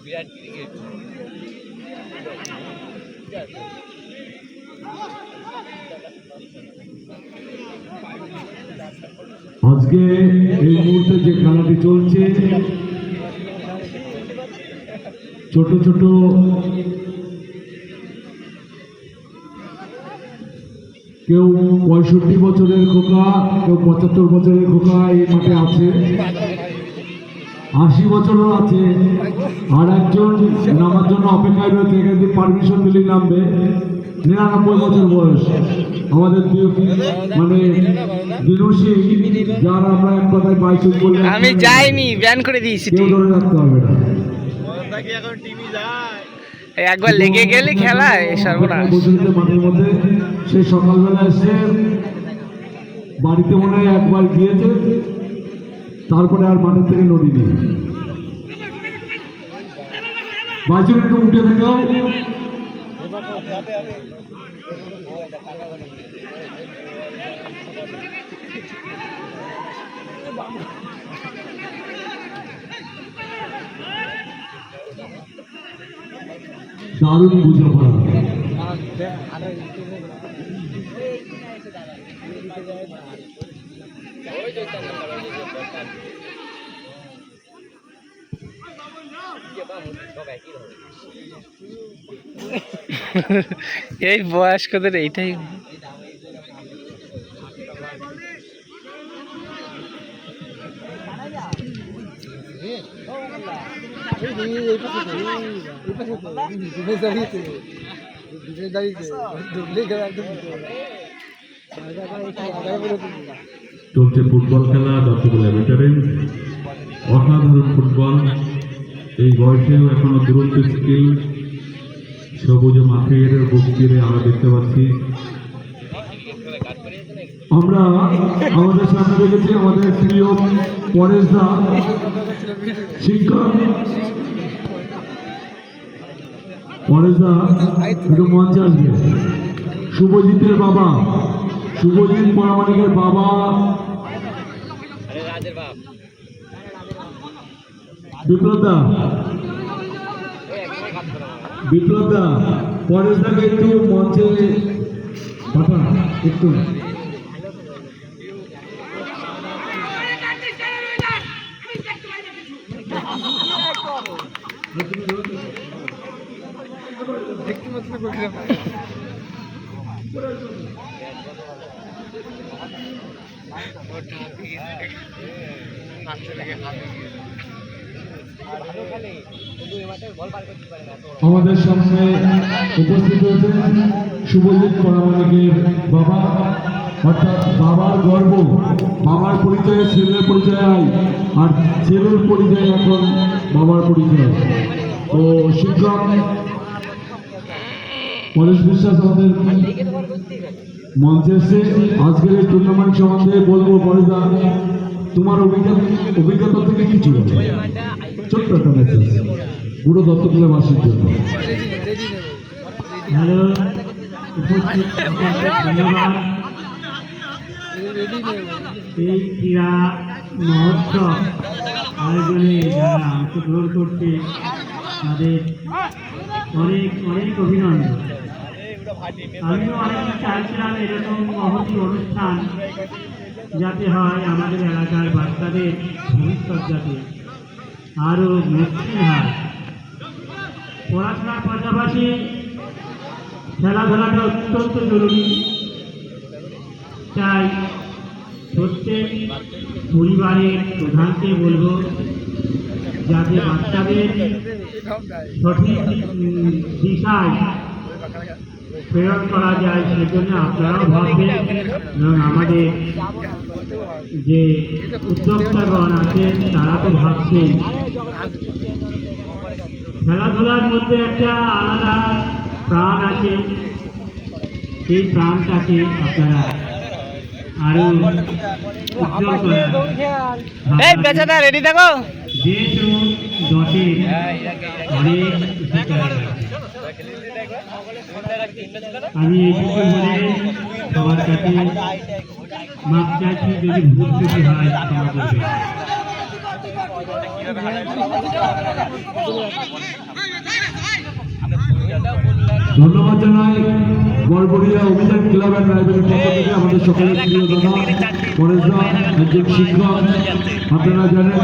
বিরাট cricket আজকে এই মুহূর্তে যে খেলাটি চলছে, ছোট ছোট কেউ 65 বছরের খোকা, কেউ 75 বছরের খোকা এই মাঠে আছে, 80 বছরও আছে, আর একজন নামার জন্য অপেক্ষায় রয়েছে। এখানে পারমিশন দিলেই নামবে। 99 বছর বয়স আমাদের মানে বিনুষী, যার আমরা এক কথায় বাইচুক বলে আমি যাইনি, ব্যান করে দিয়েছি। কেউ ধরে রাখতে হবে না। একবার লেগে গেলে খেলায় সর্বনাশ। মাঠের মধ্যে সে সকালবেলা এসে বাড়িতে মনে হয় একবার গিয়েছে, তারপরে আর মাঠের থেকে নড়িনি। বাইচুক একটু উঠে দেখাও। দারুণ বোঝাপড়া। এই বয়স্কদের এইটাই। চলছে ফুটবল খেলা, দর্শকরা ভেটারেন, অসাধারণ ফুটবল। এই বয়সেও এখনো দুরন্ত স্কিল, সবুজ মাঠের বুক-চিরে আমরা দেখতে পাচ্ছি। আমরা আমাদের সামনে দেখেছি আমাদের প্রিয় পরেশ দা, শিক্ষক পরেশ দা একটু মঞ্চে আসবে। শুভজিতের বাবা, শুভজিৎ পরামানিকের বাবা, বিপ্লব দা, বিপ্লব দা, পরেশ দাকে একটু মঞ্চে পাঠান একটু। আমাদের সামনে উপস্থিত হয়েছেন শুভজিৎ পরামানিকের বাবা, অর্থাৎ বাবার গর্ব, বাবার পরিচয়ে ছেলের পরিচয় হয়, আর ছেলের পরিচয় এখন বাবার পরিচয়। তো শিক্ষক পরেশ বিশ্বাস আমাদের মঞ্চে এসে আজকের এই টুর্নামেন্ট সম্বন্ধে বলবো। পরেশ দা, তোমার অভিজ্ঞতা থেকে কিছু বলো, ছোট্ট একটা মেসেজ পুরো দত্তকুলাবাসীর জন্য। হ্যালো, উপস্থিত ধন্যবাদ। এই ক্রীড়া মহোৎসব আয়োজনে যারা অংশগ্রহণ করছে তাদের অনেক অনেক অভিনন্দন। আমিও অনেক চাইছিলাম এরকম মহতি অনুষ্ঠান যাতে হয়, আমাদের এলাকার বাচ্চাদের ভবিষ্যৎ যাতে আরও মসৃণ হয়। পড়াশোনার পাশাপাশি খেলাধুলাটা অত্যন্ত জরুরি। তাই প্রত্যেক পরিবারের প্রধানকে বলবো যাতে বাচ্চাদের সঠিক দিশায় প্রেরণ করা যায়, সেজন্য আপনারাও ভাববেন এবং আমাদের যে উদ্যোক্তাগণ আছেন তারা তো ভাবছেন। খেলাধুলার মধ্যে একটা আলাদা প্রাণ আছে, সেই প্রাণটাকে আপনারা আরো উজ্জ্বল করার এই পেছাদা রেডি থাকো। দেশ ও দশের অনেক উপকার আছে। আমি এইটুকু বলে সবার কাছে মাপ চাইছি, যদি ভুল ত্রুটি হয় ক্ষমা করবে। ধন্যবাদ জানাই বরবরিয়া অভিযান ক্লাবের রায়বেরির পক্ষ থেকে আমাদের সকলের প্রিয় দাদা পরেশদা, একজন শিক্ষক। আপনারা জানেন